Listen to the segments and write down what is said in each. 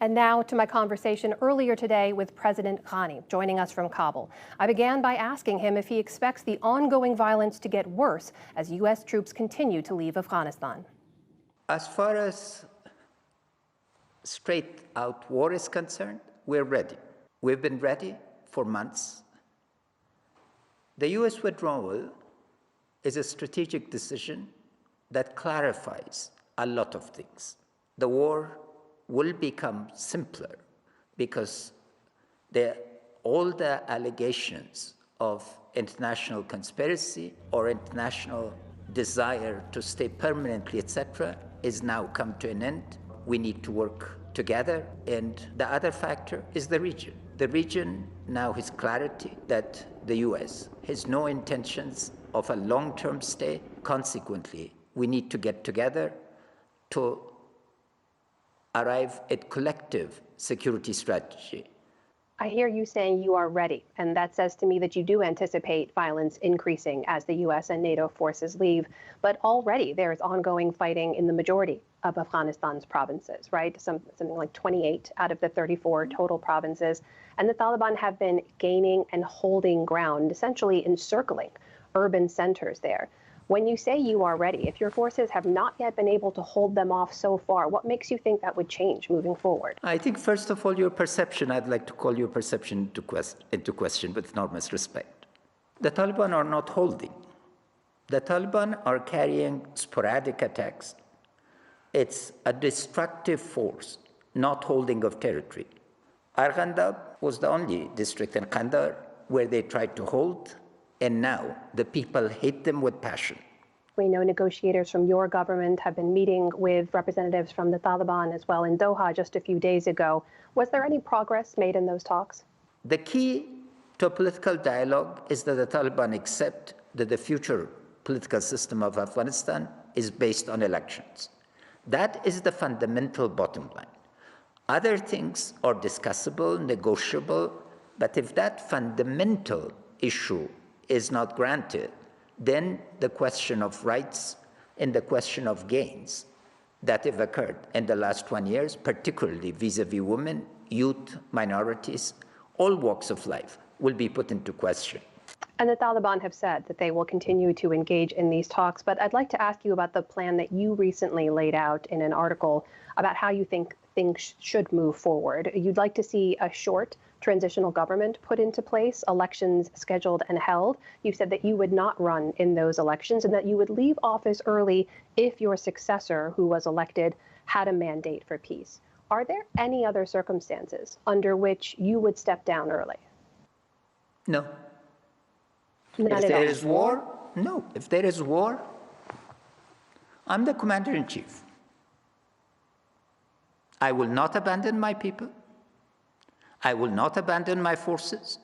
And now to my conversation earlier today with President Ghani, joining us from Kabul. I began by asking him if he expects the ongoing violence to get worse as U.S. troops continue to leave Afghanistan. As far as straight-out war is concerned, we're ready. We've been ready for months. The U.S. withdrawal is a strategic decision that clarifies a lot of things. The war will become simpler because all the allegations of international conspiracy or international desire to stay permanently, etc., is now come to an end. We need to work together. And the other factor is the region. The region now has clarity that the U.S. has no intentions of a long-term stay. Consequently, we need to get together to arrive at collective security strategy. I hear you saying you are ready, and that says to me that you do anticipate violence increasing as the U.S. and NATO forces leave. But already there is ongoing fighting in the majority of Afghanistan's provinces, right? Something like 28 out of the 34 total provinces. And the Taliban have been gaining and holding ground, essentially encircling urban centers there. When you say you are ready, if your forces have not yet been able to hold them off so far, what makes you think that would change moving forward? I think, first of all, your perception, I'd like to call your perception into question with enormous respect. The Taliban are not holding. The Taliban are carrying sporadic attacks. It's a destructive force, not holding of territory. Arghandab was the only district in Kandahar where they tried to hold, and now the people hate them with passion. We know negotiators from your government have been meeting with representatives from the Taliban as well in Doha just a few days ago. Was there any progress made in those talks? The key to political dialogue is that the Taliban accept that the future political system of Afghanistan is based on elections. That is the fundamental bottom line. Other things are discussable, negotiable, but if that fundamental issue is not granted, then the question of rights and the question of gains that have occurred in the last 20 years, particularly vis-a-vis women, youth, minorities, all walks of life, will be put into question. And the Taliban have said that they will continue to engage in these talks. But I'd like to ask you about the plan that you recently laid out in an article about how you think things should move forward. You'd like to see a short transitional government put into place, elections scheduled and held. You said that you would not run in those elections and that you would leave office early if your successor, who was elected, had a mandate for peace. Are there any other circumstances under which you would step down early? No. Not if at all. there is war, no. If there is war, I'm the commander-in-chief. I will not abandon my people. I will not abandon my forces.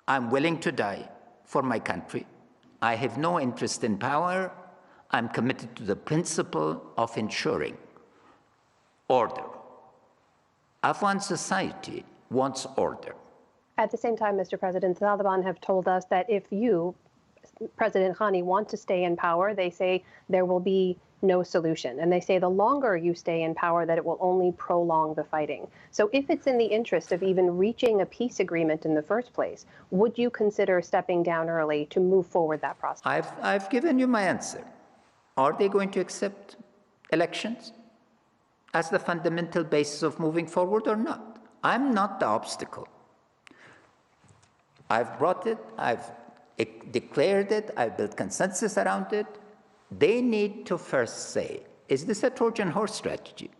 I'm willing to die for my country. I have no interest in power. I'm committed to the principle of ensuring order. Afghan society wants order. At the same time, Mr. President, the Taliban have told us that if you, President Ghani, want to stay in power, they say there will be no solution. And they say the longer you stay in power, that it will only prolong the fighting. So if it's in the interest of even reaching a peace agreement in the first place, would you consider stepping down early to move forward that process? I've given you my answer. Are they going to accept elections as the fundamental basis of moving forward or not? I'm not the obstacle. I've brought it, I've declared it, I've built consensus around it. They need to first say, is this a Trojan horse strategy?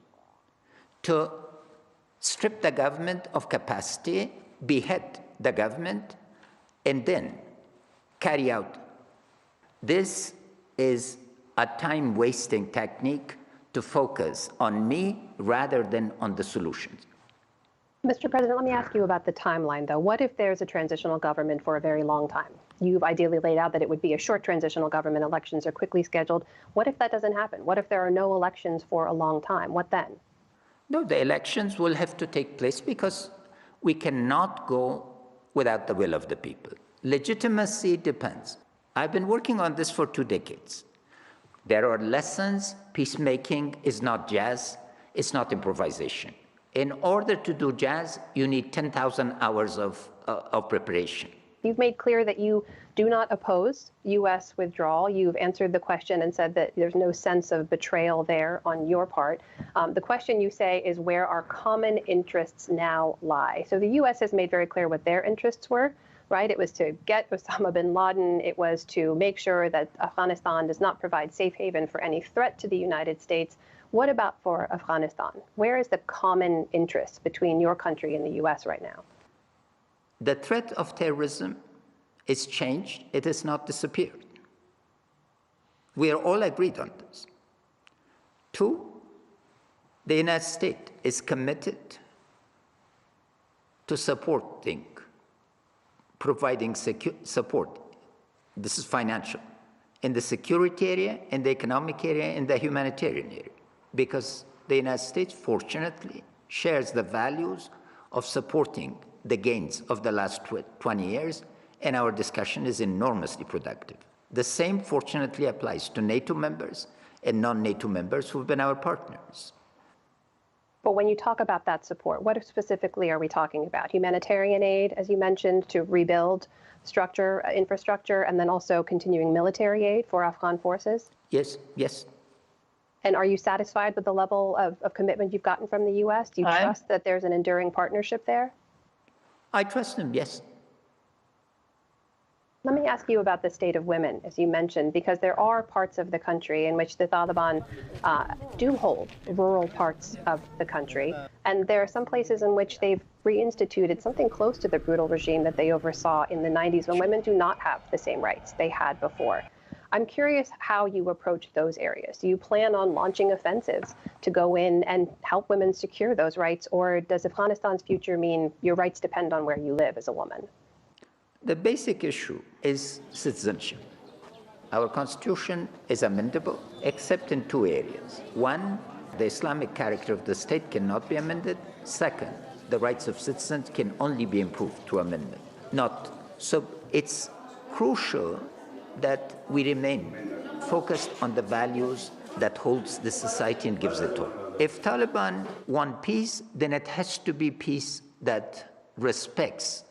To strip the government of capacity, behead the government, and then carry out. This is a time-wasting technique to focus on me rather than on the solutions. Mr. President, let me ask you about the timeline, though. What if there's a transitional government for a very long time? You've ideally laid out that it would be a short transitional government. Elections are quickly scheduled. What if that doesn't happen? What if there are no elections for a long time? What then? No, the elections will have to take place because we cannot go without the will of the people. Legitimacy depends. I've been working on this for 2 decades. There are lessons. Peacemaking is not jazz. It's not improvisation. In order to do jazz, you need 10,000 hours of preparation. You've made clear that you do not oppose U.S. withdrawal. You've answered the question and said that there's no sense of betrayal there on your part. The question, you say, is where our common interests now lie. So the U.S. has made very clear what their interests were, right? It was to get Osama bin Laden. It was to make sure that Afghanistan does not provide safe haven for any threat to the United States. What about for Afghanistan? Where is the common interest between your country and the U.S. right now? The threat of terrorism is changed. It has not disappeared. We are all agreed on this. 2, the United States is committed to providing support. This is financial, in the security area, in the economic area, in the humanitarian area, because the United States, fortunately, shares the values of supporting the gains of the last 20 years, and our discussion is enormously productive. The same, fortunately, applies to NATO members and non-NATO members who've been our partners. But when you talk about that support, what specifically are we talking about? Humanitarian aid, as you mentioned, to rebuild infrastructure, and then also continuing military aid for Afghan forces? Yes, yes. And are you satisfied with the level of commitment you've gotten from the U.S.? Do you trust that there's an enduring partnership there? I trust them, yes. Let me ask you about the state of women, as you mentioned, because there are parts of the country in which the Taliban do hold rural parts of the country. And there are some places in which they've reinstituted something close to the brutal regime that they oversaw in the 90s, when women do not have the same rights they had before. I'm curious how you approach those areas. Do you plan on launching offensives to go in and help women secure those rights, or does Afghanistan's future mean your rights depend on where you live as a woman? The basic issue is citizenship. Our constitution is amendable, except in 2 areas. 1, the Islamic character of the state cannot be amended. 2nd, the rights of citizens can only be improved through amendment. So it's crucial that we remain focused on the values that holds the society and gives it hope. If Taliban want peace, then it has to be peace that respects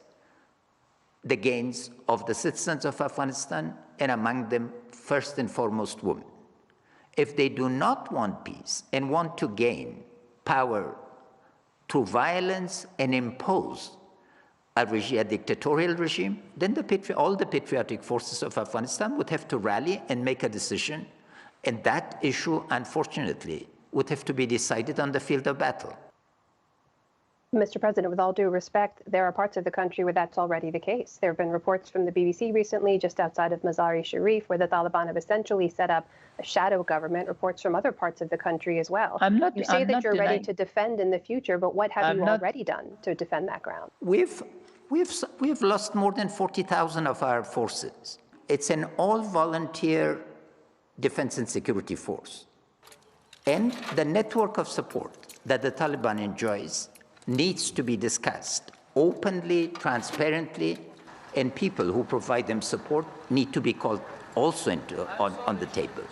the gains of the citizens of Afghanistan, and among them, first and foremost, women. If they do not want peace and want to gain power through violence and impose a dictatorial regime, then all the patriotic forces of Afghanistan would have to rally and make a decision, and that issue, unfortunately, would have to be decided on the field of battle. Mr. President, with all due respect, there are parts of the country where that's already the case. There have been reports from the BBC recently, just outside of Mazar-e-Sharif, where the Taliban have essentially set up a shadow government. Reports from other parts of the country as well. You say that you're ready to defend in the future, but what have you already done to defend that ground? We've lost more than 40,000 of our forces. It's an all-volunteer defense and security force. And the network of support that the Taliban enjoys needs to be discussed openly, transparently, and people who provide them support need to be called also on the table.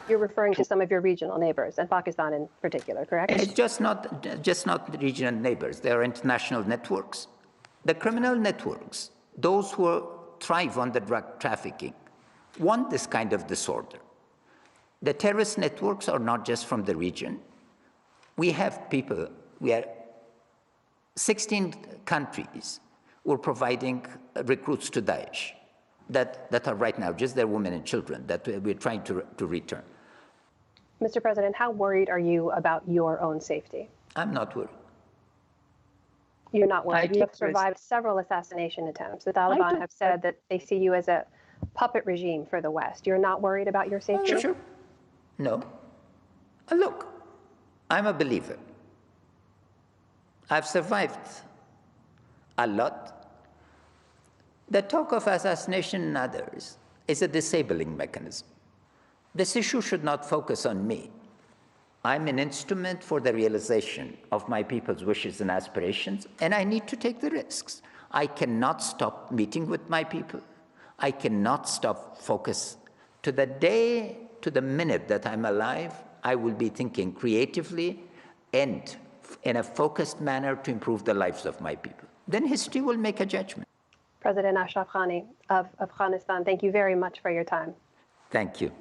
You're referring to some of your regional neighbors, and Pakistan in particular, correct? It's just not the regional neighbors. There are international networks. The criminal networks, those who thrive on the drug trafficking, want this kind of disorder. The terrorist networks are not just from the region. We are 16 countries were providing recruits to Daesh that are right now, just their women and children, that we're trying to return. Mr. President, how worried are you about your own safety? I'm not worried. You're not worried. You have survived several assassination attempts. The Taliban have said that they see you as a puppet regime for the West. You're not worried about your safety? Sure. No. Look, I'm a believer. I've survived a lot. The talk of assassination and others is a disabling mechanism. This issue should not focus on me. I'm an instrument for the realization of my people's wishes and aspirations, and I need to take the risks. I cannot stop meeting with my people. I cannot stop focus. To the day, to the minute that I'm alive, I will be thinking creatively and in a focused manner to improve the lives of my people. Then history will make a judgment. President Ashraf Ghani of Afghanistan, thank you very much for your time. Thank you.